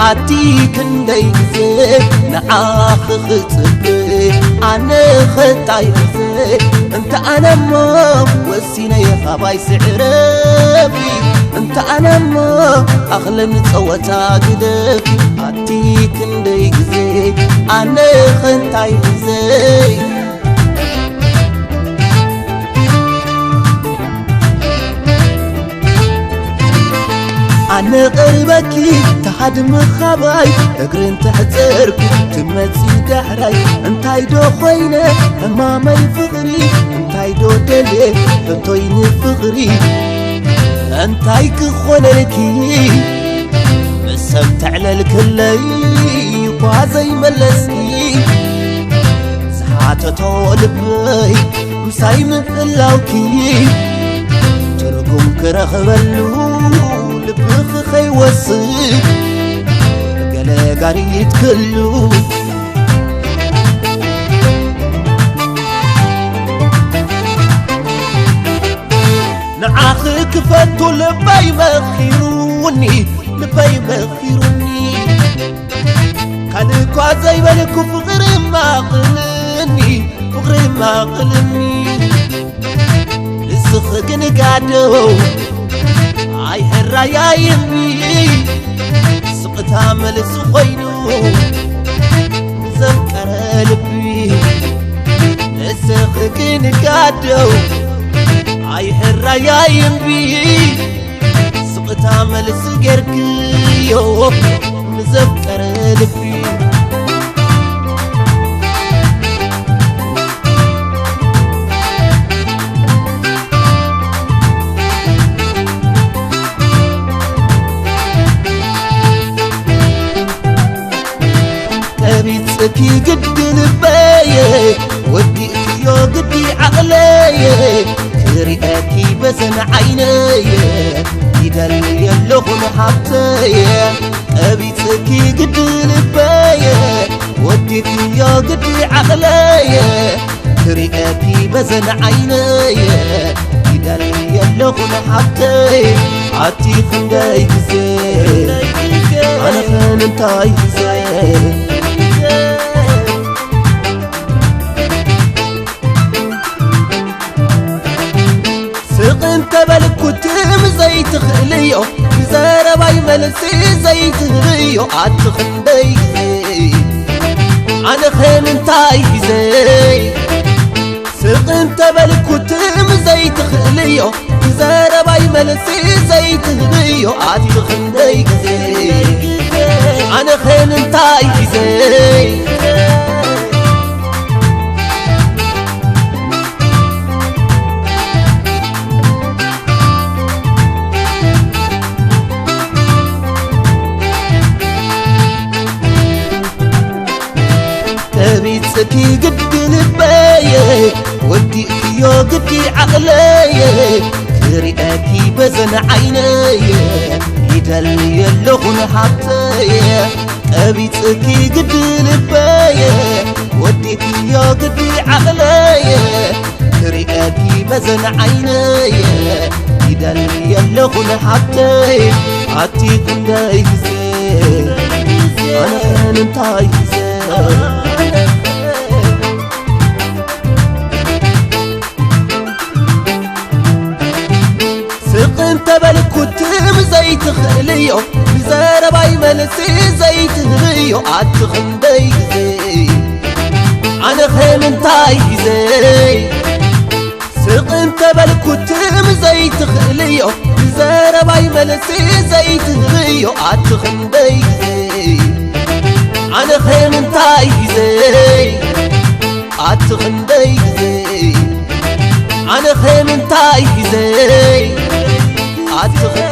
أتيك نديزي نعاخ خطبي أنا خطايزي أنت أنا ما وسيني خباي سعربي أنت أنا ما أغلى نتوتا قدك أتيك نديزي أنا خطايزي أنا قلبك تحدم خباي أقرن تحترك تمتي دحراي انتاي دو خوينة أمامي فغري انتاي دو دلي انتوين فغري انتاي كخونلكي مسبت على الكلي وازي ملسني سحاتة طولبي مساي من اللاوكي ترقم كرخبلو لبخ خي وصي قال قاري يتكلو نعاخك فتو لباي مخيروني لباي مخيروني كان كوازي بالكو فغري ما قلني فغري ما قلني لسخ قنقادو أي هالرايا يمي سقطها ملس خوينو مذكر قلبي نسخك نقادو أي هالرايا يمي سقطها ملس قرقيو مذكر قلبي بيتسكي قد لباية ودي يو قدي عقلاية كريئاكي بزن عيناية يدلي اللغم حبتاية بيتسكي قد لباية ودي يو قدي عقلاية كريئاكي بزن عيناية يدلي اللغم حبتاية عتي خنداي كزي أنا خان انتاي كزي انت بالك وتم زي تخليو زرباي ملسي زي تغريو عتخندي انا خيم انتاي زي سق انت بالك وتم زي تخليو زرباي ملسي زي تغريو عتخندي انا خيم انتاي زي بيتسكي قد لباية ودي يو قدي عقلاية كريئاكي بزن عيناية يدلي اللغن حطاية بيتسكي قد لباية ودي يو قدي عقلاية كريئاكي بزن عيناية يدلي اللغن حطاية عتي كنداي زين أنا انتاي زين انت بالك وتم زي تخليو زرباي ملسي زي تغريو عتخندي زي انا خيم انتاي زي سق انت بالك وتم زي تخليو زرباي ملسي زي تغريو عتخندي زي انا خيم انتاي زي عتخندي زي انا خيم انتاي زي عتخندي